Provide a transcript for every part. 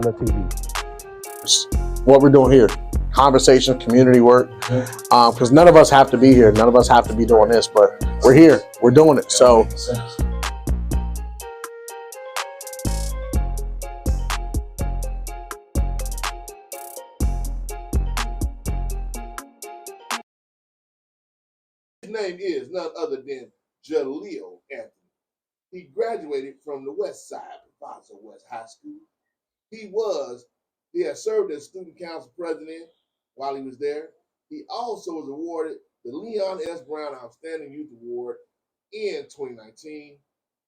regular TV. What we're doing here, conversation, community work, because none of us have to be here. None of us have to be doing this, but we're here. We're doing it. So. His name is none other than Jaleel Anthony. He graduated from the West Side, Proviso West High School. He had served as student council president while he was there. He also was awarded the Leon S. Brown Outstanding Youth Award in 2019.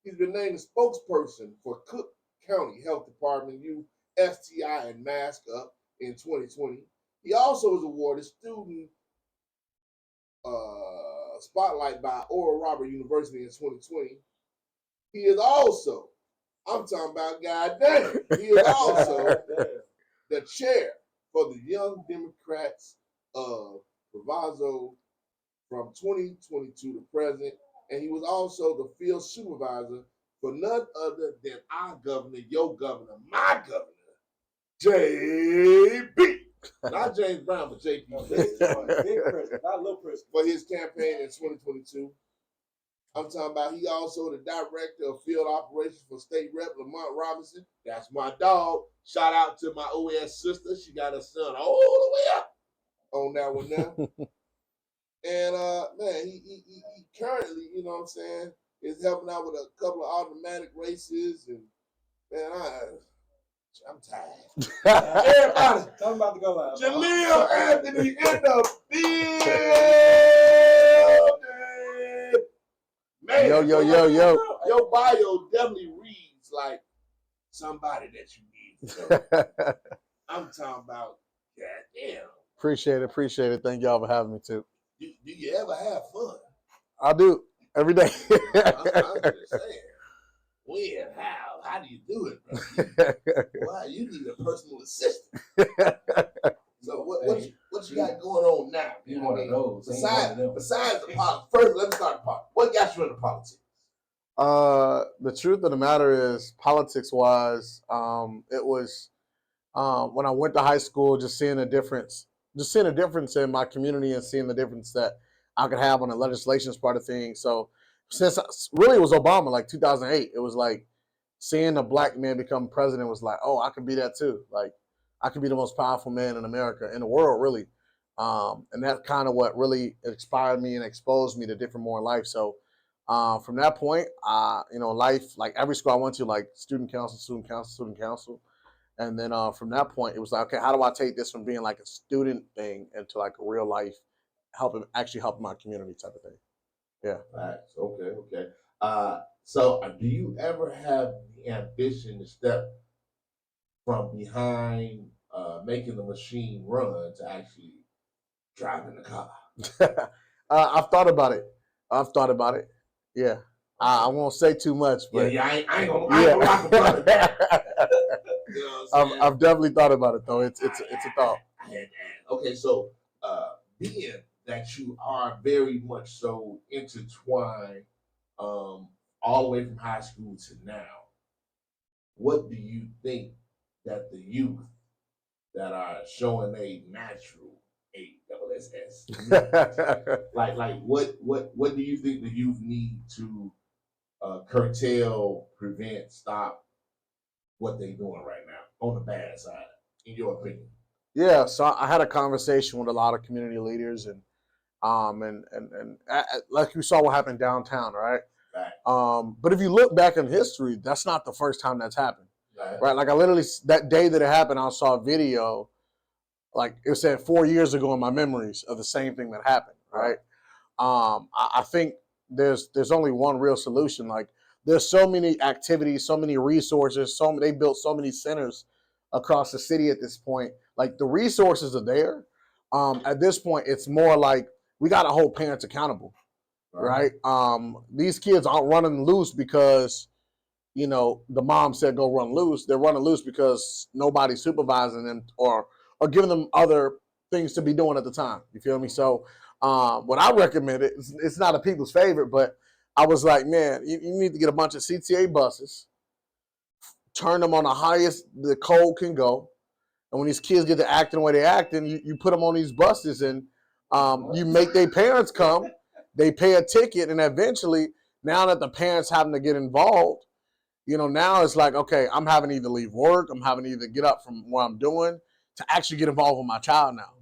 He's been named a spokesperson for Cook County Health Department Youth STI and Mask Up in 2020. He also was awarded student spotlight by Oral Roberts University in 2020. He is also, I'm talking about goddamn, he is also the chair for the Young Democrats of Proviso from 2022 to present, and he was also the field supervisor for none other than our governor, your governor, my governor, J.B. Not James Brown, but J.B. Big Chris, not little Chris. For his campaign in 2022. I'm talking about he also the director of field operations for State Rep Lamont Robinson. That's my dog. Shout out to my OS sister. She got her son all the way up on that one now. And man, he currently, you know what I'm saying, is helping out with a couple of automatic races. And man, I'm tired. Everybody, I'm about to go out. Jaleel Anthony in the building. Man, Yo. Your bio definitely reads like somebody that you need. So, I'm talking about, goddamn. Appreciate it. Thank y'all for having me too. Do you ever have fun? I do every day. I'm just saying. When? How do you do it, bro? Why you need a personal assistant? So what you got going on now? You one of those. Besides the politics. First, let's start the politics. What got you into politics? The truth of the matter is, politics-wise, it was when I went to high school, just seeing a difference in my community and seeing the difference that I could have on the legislation part of things. So since really it was Obama, like 2008, it was like seeing a black man become president was like, oh, I could be that too. Like I could be the most powerful man in America, in the world, really. And that's kind of what really inspired me and exposed me to different more in life. So from that point, life, like every school I went to, like student council. And then from that point, it was like, okay, how do I take this from being like a student thing into like a real life, helping my community type of thing. Yeah. Facts. Okay. So do you ever have the ambition to step from behind making the machine run to actually driving the car? I've thought about it. Yeah. I won't say too much, but I ain't gonna rock about it. You know what I'm saying? I've definitely thought about it though. It's a thought. I had to ask. Okay, so being that you are very much so intertwined all the way from high school to now, what do you think that the youth that are showing a natural ASS like what do you think the youth need to curtail, prevent, stop what they're doing right now on the bad side, in your opinion? Yeah, so I had a conversation with a lot of community leaders, and like you saw what happened downtown, right? Right. But if you look back in history, that's not the first time that's happened, right? Like I literally, that day that it happened, I saw a video, like it said 4 years ago in my memories of the same thing that happened, right? I think there's only one real solution. Like there's so many activities, so many resources, they built so many centers across the city at this point. Like the resources are there. At this point, it's more like we got to hold parents accountable, right? These kids aren't running loose because, the mom said go run loose. They're running loose because nobody's supervising them or giving them other things to be doing at the time. You feel me? So what I recommended, it's not a people's favorite, but I was like, man, you need to get a bunch of CTA buses, turn them on the highest the code can go. And when these kids get to acting the way they're acting, you put them on these buses and you make their parents come. They pay a ticket, and eventually, now that the parents having to get involved, now it's like, okay, I'm having to either leave work, I'm having to either get up from what I'm doing to actually get involved with my child now.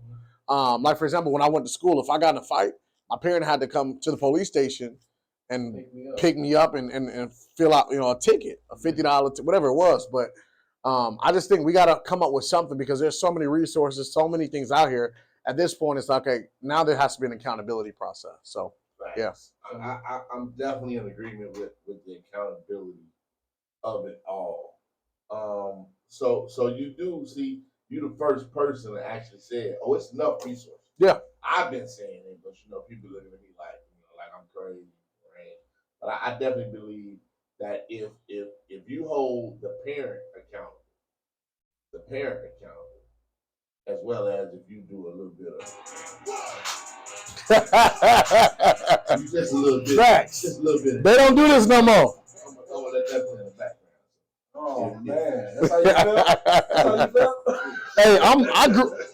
Like, for example, when I went to school, if I got in a fight, my parent had to come to the police station and pick me up and fill out, a ticket, a $50, whatever it was. But I just think we got to come up with something because there's so many resources, so many things out here. At this point, it's like, okay, now there has to be an accountability process. So, yeah. I'm definitely in agreement with the accountability of it all. So you do see, you the first person that actually said, "Oh, it's enough resources." Yeah. I've been saying it, but people looking at me like I'm crazy, right? But I definitely believe that if you hold the parent accountable, as well as if you do a little bit of just a little bit, Facts. just a little bit. They don't do this no more. I'm gonna let that play in the background. Oh man, that's how you felt. That's how you felt. Hey,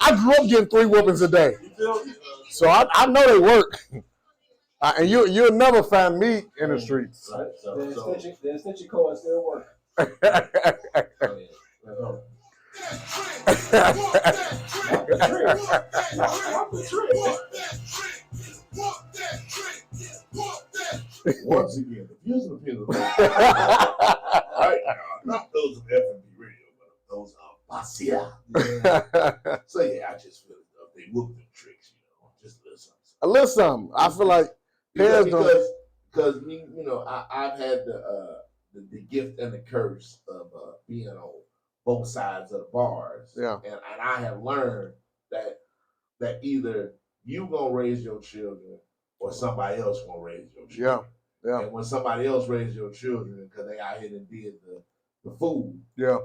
I grew up getting 3 whoopings a day, so I know they work. And you'll never find me in the streets. Right. The extension cord still works. Once again, the views and opinions right now, not those of F&B radio, but those of Basia. So yeah, I just feel they whoop them tricks, just a little something. I feel like parents because I've had the gift and the curse of being on both sides of the bars. Yeah. And I have learned that either you gonna raise your children or somebody else gonna raise your children. Yeah. And when somebody else raises your children because they out here and did the food, yeah,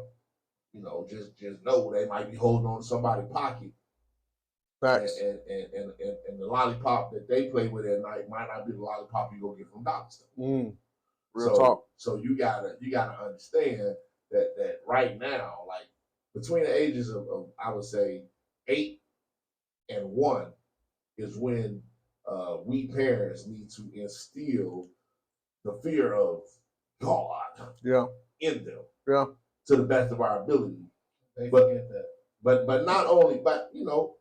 just know they might be holding on to somebody's pocket. Facts. And the lollipop that they play with at night might not be the lollipop you go get from Dollar Store. Real talk. So you gotta understand that right now, like between the ages of I would say 8 and 1 is when we parents need to instill the fear of God in them to the best of our ability. They forget that. But not only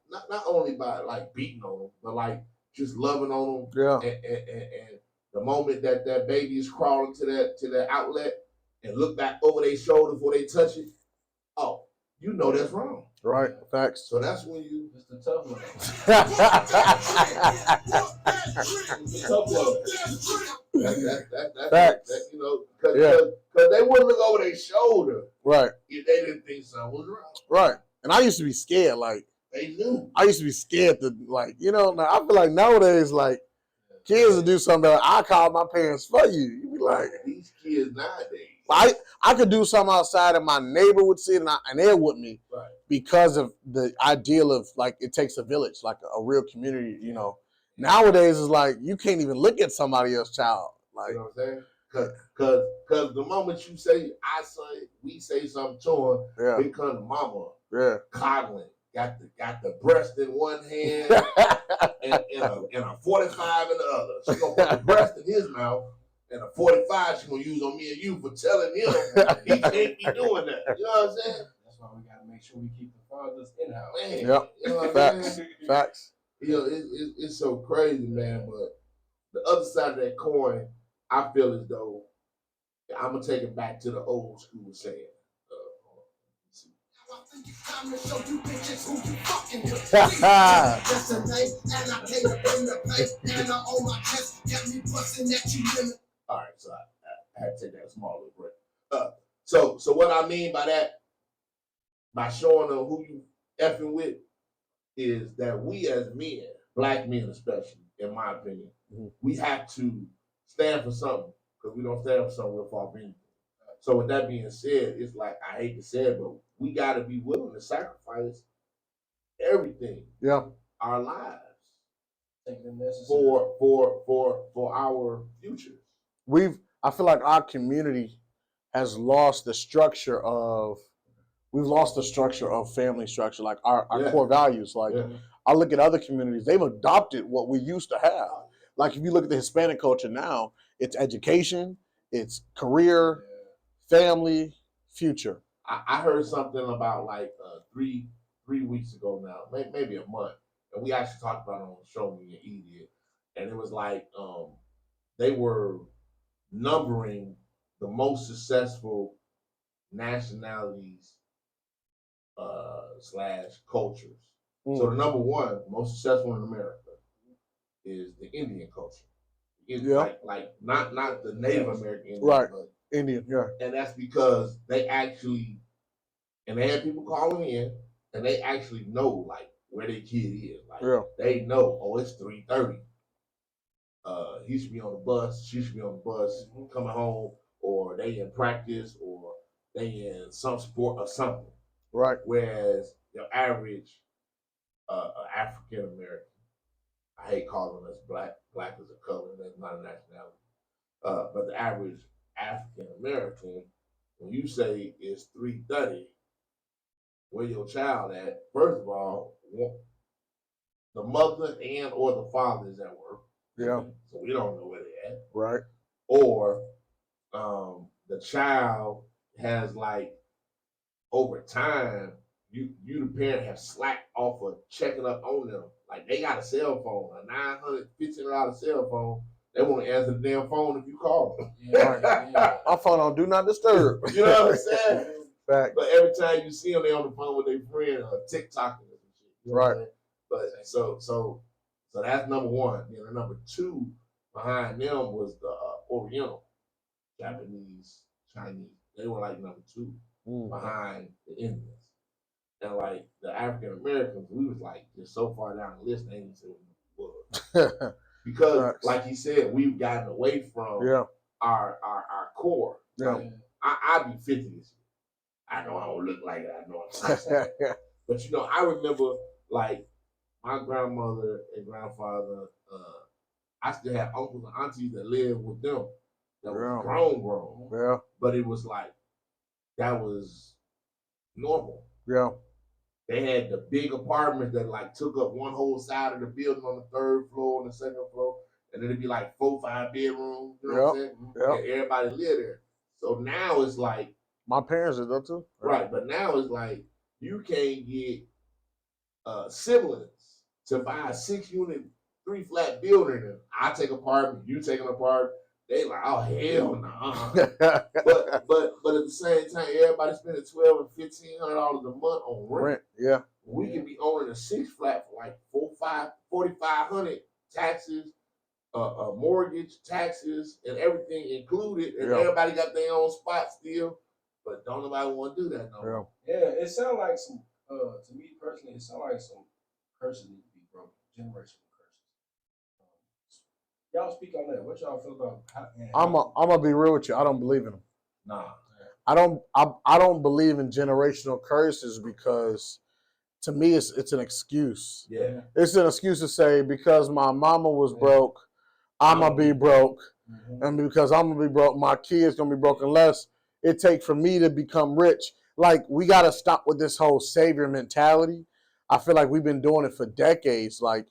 not only by like beating on them, but like just loving on them. And the moment that baby is crawling to that outlet and look back over their shoulder before they touch it, that's wrong. Right. Facts. So that's when you. It's the tough one. Facts. Because they wouldn't look over their shoulder. Right. If they didn't think something was wrong. Right. And I used to be scared. Like they knew. I used to be scared to now I feel like nowadays kids will do something that I call my parents for you. You be like these kids nowadays. I could do something outside and my neighbor would see it and they're with me because of the ideal of it takes a village, like a real community, Nowadays it's like you can't even look at somebody else's child. You know what I'm saying? Cause the moment you say we say something to him, here comes the mama coddling. Got the breast in one hand and a 45 in the other. She's gonna put the breast in his mouth and a 45 she's gonna use on me and you for telling him he can't be doing that. You know what I'm saying? That's why we gotta make sure we keep the fathers in house. Yep. You know Facts. Facts. It's so crazy, man. But the other side of that coin, I feel as though I'm gonna take it back to the old school saying. Time to show you bitches who you fucking with. That's a name, and I came up in the place, and I own my chest, got me busting at you limit. All right, so I had to take that small little break. So what I mean by that, by showing them who you effing with, is that we as men, black men especially, in my opinion, we have to stand for something because we don't stand for something, we'll fall for anything. So with that being said, it's like I hate to say it, but we got to be willing to sacrifice everything, our lives, for our futures. I feel like our community has lost the structure of family structure, like our core values. Like I look at other communities, they've adopted what we used to have. Like if you look at the Hispanic culture now, it's education, it's career, family, future. I heard something about like 3 weeks ago now, maybe a month, and we actually talked about it on the show, me and E did, and it was like they were numbering the most successful nationalities slash cultures. So the number one most successful in America is the Indian culture. Like not the Native American Indian, right? But Indian, yeah. And that's because they actually, and they had people calling in, and they actually know like where their kid is. Like they know, oh, it's 3:30. He should be on the bus. She should be on the bus coming home, or they in practice, or they in some sport or something. Right. Whereas your average African American, I hate calling us black. Black is a color. That's not a nationality. But the average African American, when you say it's 3:30, where your child at? First of all, the mother and or the father is at work. Yeah. So we don't know where they're at. Right. Or the child has like over time, you the parent have slacked off of checking up on them. Like they got a cell phone, a $915 cell phone. They want to answer the damn phone if you call them. My phone on do not disturb. You know what I'm saying? Fact. But every time you see them, they on the phone with their friend or TikTok and shit. You know right. But so that's number one. Then the number two behind them was the Oriental, Japanese, Chinese. They were like number two behind the Indians. And like the African Americans, we was like just so far down the list, they didn't say what was. Because like he said, we've gotten away from our core. Yeah. Like, I'll be 50 this year. I know I don't look like it. I know I'm not. But you know, I remember like my grandmother and grandfather, I still have uncles and aunties that lived with them that was grown. Yeah. But it was like that was normal. Yeah. They had the big apartments that like took up one whole side of the building on the third floor, on the second floor, and then it'd be like 4-5 bedrooms. You know what I'm saying? And everybody lived there. So now it's like my parents did that too. Right, but now it's like you can't get siblings to buy a 6-unit, 3-flat building. And I take an apartment, you take an apartment. They like, oh hell no. Nah. but at the same time, everybody spending $1,200 and $1,500 a month on rent. Yeah, we can be owning a 6-flat for like $4,500 taxes, mortgage, taxes, and everything included, and everybody got their own spot still. But don't nobody want to do that no more. Yeah, it sounds like some. To me personally, it sounds like some curses need to be broken, generational curses. Y'all speak on that. What y'all feel about? I'm gonna be real with you. I don't believe in them. Nah, I don't believe in generational curses because to me it's an excuse. Yeah, it's an excuse to say because my mama was broke, I'm gonna be broke, and because I'm gonna be broke, my kids gonna be broke unless it take for me to become rich. Like we gotta stop with this whole savior mentality. I feel like we've been doing it for decades. Like,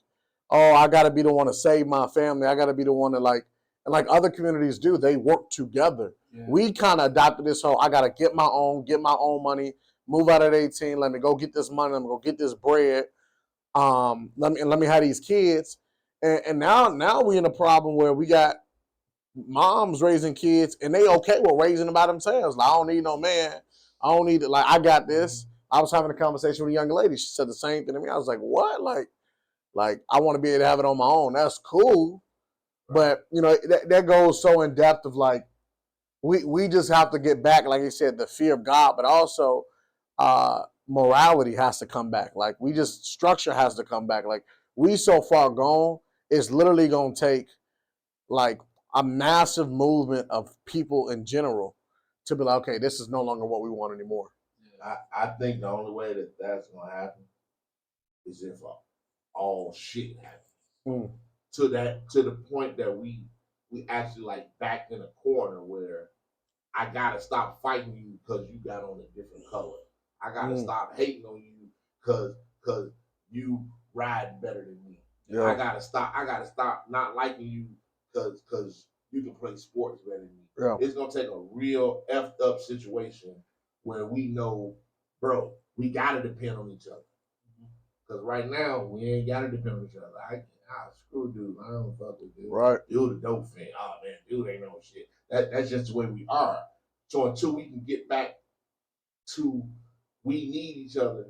oh, I gotta be the one to save my family. I gotta be the one to like other communities do. They work together. Yeah. We kind of adopted this whole I gotta get my own money, move out at 18. Let me go get this money. Let me go get this bread. Let me have these kids. And now we in a problem where we got moms raising kids and they okay with raising them by themselves. Like, I don't need no man. I don't need it. Like, I got this. I was having a conversation with a young lady. She said the same thing to me. I was like, what? Like I want to be able to have it on my own. That's cool. But, you know, that goes so in depth of like, we just have to get back, like you said, the fear of God, but also morality has to come back. Like structure has to come back. Like we so far gone, it's literally going to take like a massive movement of people in general to be like, okay, this is no longer what we want anymore. I think the only way that's going to happen is if all shit happens. To the point that we actually like back in a corner where I gotta stop fighting you because you got on a different color. I gotta stop hating on you because you ride better than me. Yeah. I gotta stop not liking you because you can play sports better than me. Yeah. It's gonna take a real effed up situation where we know, bro, we gotta depend on each other. Because right now we ain't gotta depend on each other. Screw dude. I don't fuck with dude. Right. Dude a dope fan. Oh man, dude ain't no shit. That's just the way we are. So until we can get back to we need each other,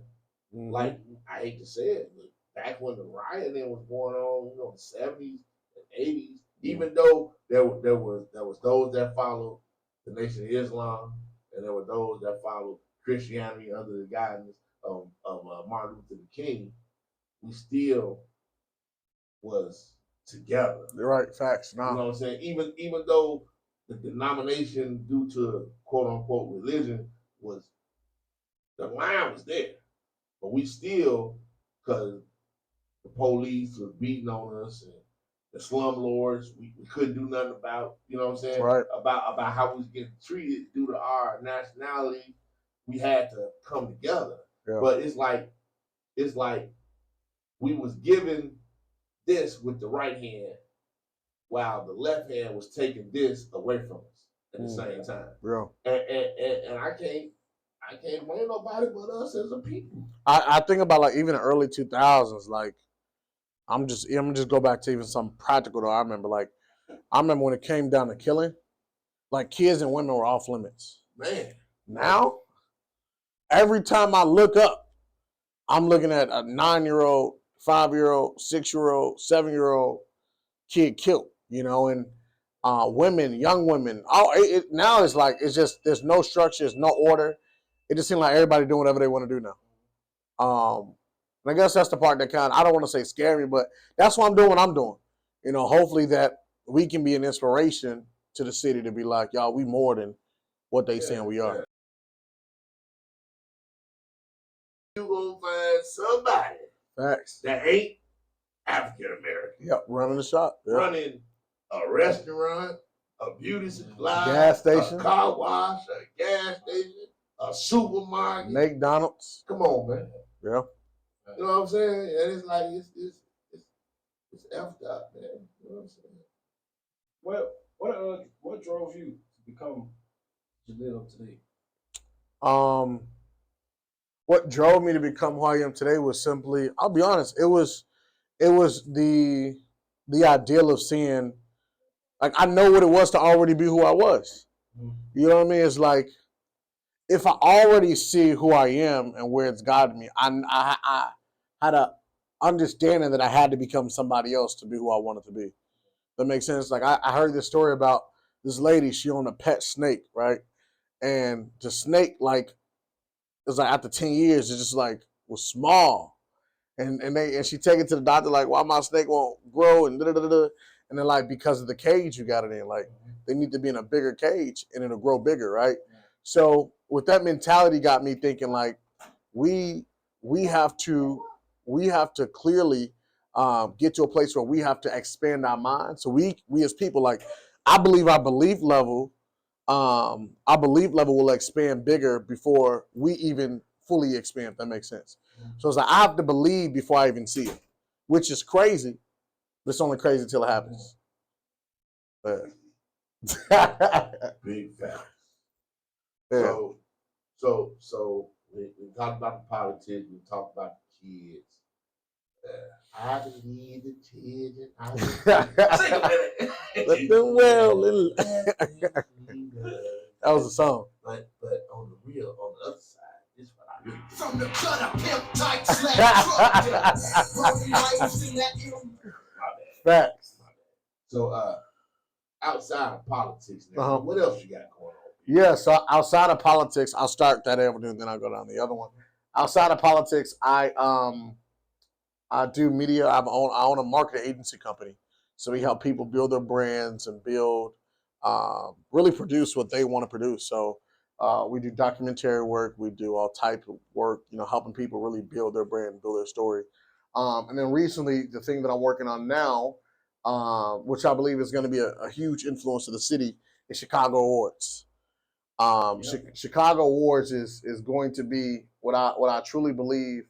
like I hate to say it, but back when the rioting was going on, in the 70s and 80s, even though there was those that followed the Nation of Islam, and there were those that followed Christianity under the guidance of Martin Luther King, we still was together. You're right, facts. Nah. You know what I'm saying? Even though the denomination, due to quote unquote religion, the line was there, but we still, because the police was beating on us and the slumlords, we couldn't do nothing about. You know what I'm saying? Right. About how we was getting treated due to our nationality. We had to come together. Yeah. But it's like we was given this with the right hand, while the left hand was taking this away from us at the same time. Yeah. And I can't blame nobody but us as a people. I think about like even the early 2000s, like I'm just go back to even something practical though. I remember when it came down to killing, like kids and women were off limits. Man. Now, every time I look up, I'm looking at a 9-year-old, 5-year-old, 6-year-old, 7-year-old kid killed, and women, young women. Now it's like, it's just, there's no structure, there's no order. It just seems like everybody doing whatever they want to do now. And I guess that's the part that I don't want to say scary, but that's why I'm doing what I'm doing. Hopefully that we can be an inspiration to the city to be like, y'all, we more than what they saying we are. You're going to find somebody that ain't African American. Yep, running the shop. Yep. Running a restaurant, a beauty supply, gas station, a car wash, a gas station, a supermarket, McDonald's. Come on, man. Yeah. You know what I'm saying? And it's like it's effed up, man. You know what I'm saying? Well, what drove you to become Jaleel today? What drove me to become who I am today was simply, I'll be honest, it was the ideal of seeing, like, I know what it was to already be who I was. You know what I mean? It's like, if I already see who I am and where it's guided me, I had a understanding that I had to become somebody else to be who I wanted to be. That makes sense? Like, I heard this story about this lady, she owned a pet snake, right? And the snake, like, it was like after 10 years, it just like was small. And she take it to the doctor, like, why my snake won't grow and da-da-da-da. And they're like, because of the cage you got it in. Like, they need to be in a bigger cage and it'll grow bigger, right? So with that mentality got me thinking, like, we have to clearly get to a place where we have to expand our minds. So we as people, like, I believe our belief level will expand bigger before we even fully expand, if that makes sense. So it's like, I have to believe before I even see it, which is crazy, but it's only crazy until it happens. But big facts. Yeah. So we talked about the politics, we talked about the kids. I believe the children. Let them well. That was a song. But on the real, on the other side, this is what I really do. From the gutter, pimp tight slash Facts. So outside of politics now, what else you got going on? Yeah, so outside of politics, I'll start that avenue and then I'll go down the other one. Outside of politics, I do media. I own a marketing agency company. So we help people build their brands and really produce what they want to produce. So we do documentary work. We do all types of work, helping people really build their brand, build their story. And then recently, the thing that I'm working on now, which I believe is going to be a huge influence to the city, is Chicago Awards. Chicago Awards is going to be what I truly believe.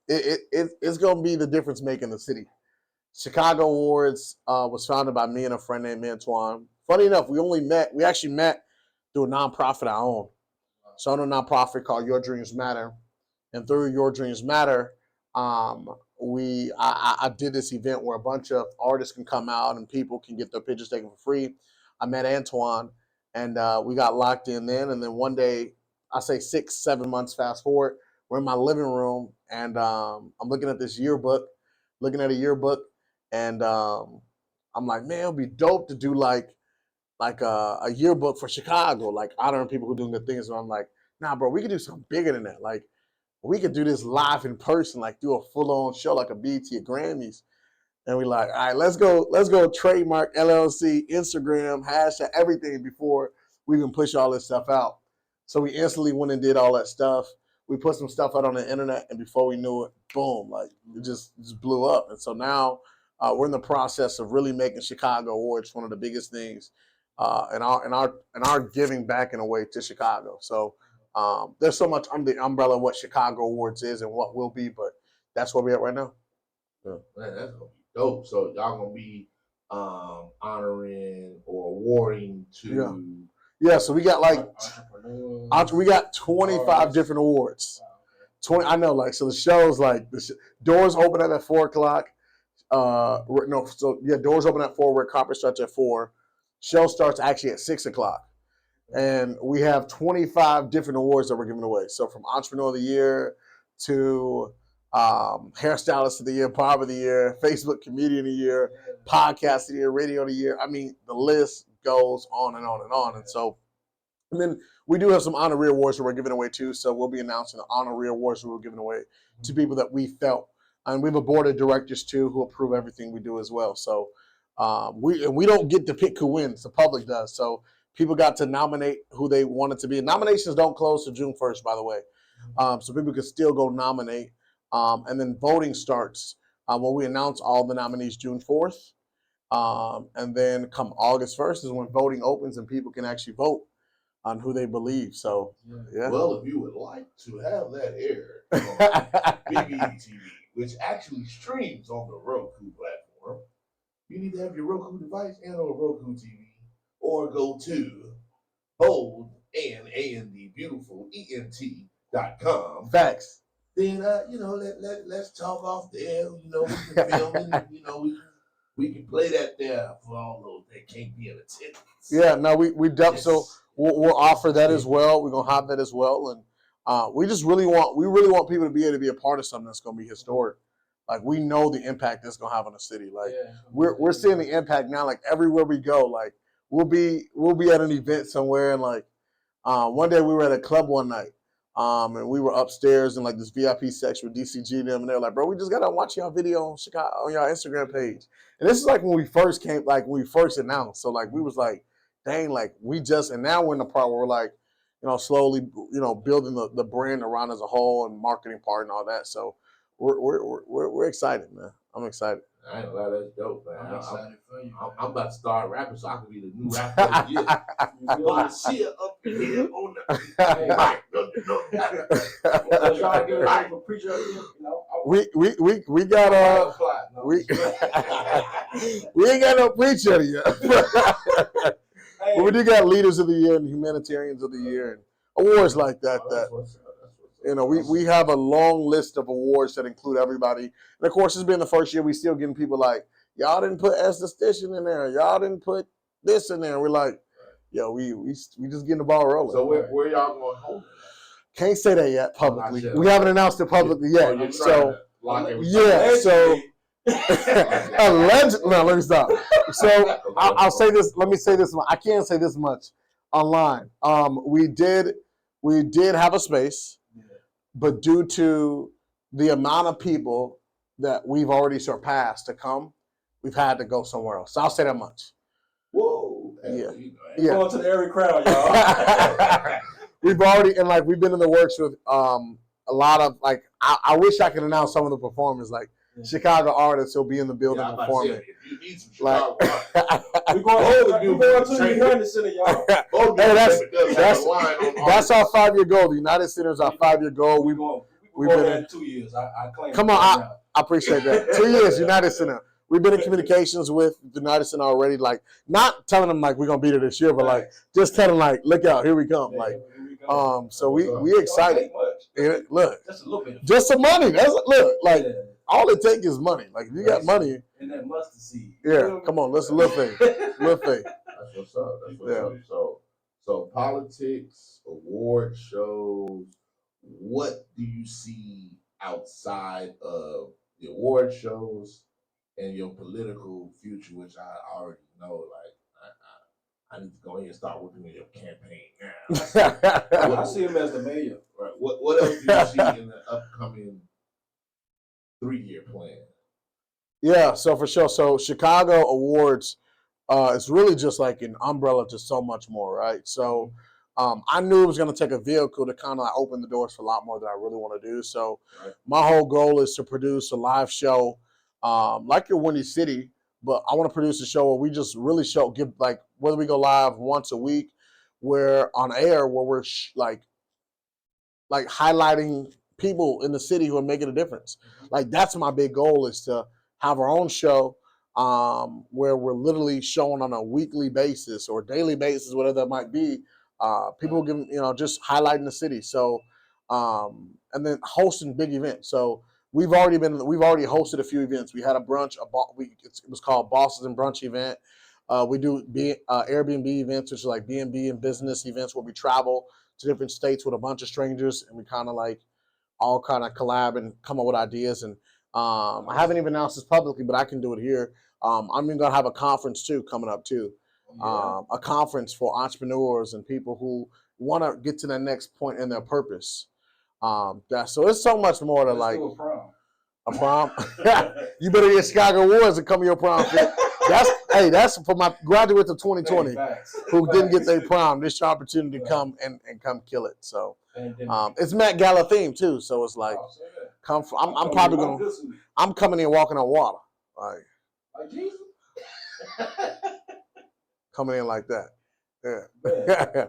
It's going to be the difference maker in the city. Chicago Awards was founded by me and a friend named Antoine. Funny enough, we actually met through a nonprofit I own. So I own a nonprofit called Your Dreams Matter, and through Your Dreams Matter, I did this event where a bunch of artists can come out and people can get their pictures taken for free. I met Antoine, and we got locked in then. And then one day, I say 6-7 months fast forward, we're in my living room, and I'm looking at this yearbook, and I'm like, man, it'd be dope to do like a yearbook for Chicago, like honoring people who are doing good things. And I'm like, nah, bro, we could do something bigger than that. Like, we could do this live in person, like do a full-on show, like a BT at Grammys. And we like, all right, let's go trademark LLC, Instagram, hashtag, everything before we even push all this stuff out. So we instantly went and did all that stuff. We put some stuff out on the internet, and before we knew it, boom, like it just blew up. And so now we're in the process of really making Chicago Awards one of the biggest things in our giving back in a way to Chicago. So there's so much under the umbrella of what Chicago Awards is and what will be, but that's where we're at right now. Yeah. Man, that's gonna be dope. So y'all gonna be honoring or awarding to so we got like we got 25 artists. different awards. 20, I know, like, so the show's like doors open at 4:00. Doors open at 4. Red carpet starts at 4. Show starts actually at 6:00. And we have 25 different awards that we're giving away. So from Entrepreneur of the Year to Hairstylist of the Year, Barber of the Year, Facebook Comedian of the Year, Podcast of the Year, Radio of the Year. I mean, the list goes on and on and on. And so, and then we do have some honorary awards that we're giving away too. So we'll be announcing the honorary awards that we're giving away to people that we felt. And we have a board of directors too who approve everything we do as well. So we don't get to pick who wins. The public does. So people got to nominate who they wanted to be. And nominations don't close till June 1st, by the way. So people can still go nominate. And then voting starts when we announce all the nominees June 4th. And then come August 1st is when voting opens and people can actually vote on who they believe. So, yeah. Well, if you would like to have that aired on BBE TV, which actually streams on the Roku platform, you need to have your Roku device and or Roku TV, or go to bold and beautiful ENT.com. Facts. Then let's talk off there. We can film it. We can play that there for all those that can't be in attendance. Yeah, no, we definitely. So we'll offer that as well. We're gonna have that as well, and we really want people to be able to be a part of something that's gonna be historic. Like, we know the impact that's gonna have on the city. Like, we're seeing the impact now. Like, everywhere we go, like we'll be at an event somewhere, and like one day we were at a club one night. And we were upstairs in like this VIP section with DCG and them, and they're like, bro, we just gotta watch y'all video on Chicago on y'all Instagram page. And this is like when we first came, like when we first announced. So like we was like, dang, like and now we're in the part where we're like, slowly, building the brand around as a whole and marketing part and all that. So we're excited, man. I'm excited. I ain't gonna lie, that's dope, man. I'm excited for you. I'm about to start rapping so I can be the new rapper of the year. You want to see it up here on the Let's try to get a preacher up here, we got we ain't got no preacher yet. But we do got leaders of the year and humanitarians of the year and awards like that. We have a long list of awards that include everybody. And of course, it's been the first year. We still getting people like, y'all didn't put Esthetician in there. Y'all didn't put this in there. We're like, yo, we just getting the ball rolling. So where y'all going to hold it? Can't say that yet publicly. We haven't announced it publicly yet. So yeah. So allegedly. No, let me stop. So I'll say this. Let me say this. I can't say this much online. We did have a space. But due to the amount of people that we've already surpassed to come, we've had to go somewhere else. So I'll say that much. Whoa. Yeah. Going to the area crowd, y'all. We've been in the works with a lot of, like, I wish I could announce some of the performers. Like, Chicago artists will be in the building Yeah, I'm about to say, performing. if you need some Chicago, we going to the United Center, y'all. That's our 5-year goal. The United Center is our 5-year goal. We've been there in 2 years. I claim. Come on, I appreciate that. 2 years, United Center. We've been in communications with the United Center already. Like, not telling them like we're gonna be there this year, but like just telling them like, look out, here we come. Like, so we excited. Look, just a little bit. Just some money. That's look like. All it takes is money. Like, if you got money. And that mustard seed. Yeah, come on. Let's little thing. Little thing. That's what's up. That's what's up. So politics, award shows, what do you see outside of the award shows and your political future, which I already know, like, I need to go ahead and start working on your campaign now. I see him as the mayor. Right. What else do you see in the upcoming 3-year plan? Yeah, so for sure. So Chicago Awards is really just like an umbrella to so much more, right? So I knew it was going to take a vehicle to kind of open the doors for a lot more than I really want to do. So my whole goal is to produce a live show like your Windy City, but I want to produce a show where we just really give like whether we go live once a week, where on air where we're like highlighting people in the city who are making a difference. Like, that's my big goal, is to have our own show where we're literally showing on a weekly basis or daily basis, whatever that might be. People give, just highlighting the city. So, and then hosting big events. So we've already hosted a few events. We had a brunch. It was called Bosses and Brunch event. We do Airbnb events, which is like B&B and business events where we travel to different states with a bunch of strangers, and we kind of like all kind of collab and come up with ideas. And I haven't even announced this publicly, but I can do it here. I'm even going to have a conference too coming up too. A conference for entrepreneurs and people who want to get to the next point in their purpose. So it's so much more to like a prom. You better get Chicago Awards and come to your prom. That's for my graduates of 2020 who didn't get their prom. This your opportunity to come and come kill it. So it's Met Gala theme too. So it's like I'm probably gonna I'm coming in walking on water. Like Jesus. Coming in like that. Yeah.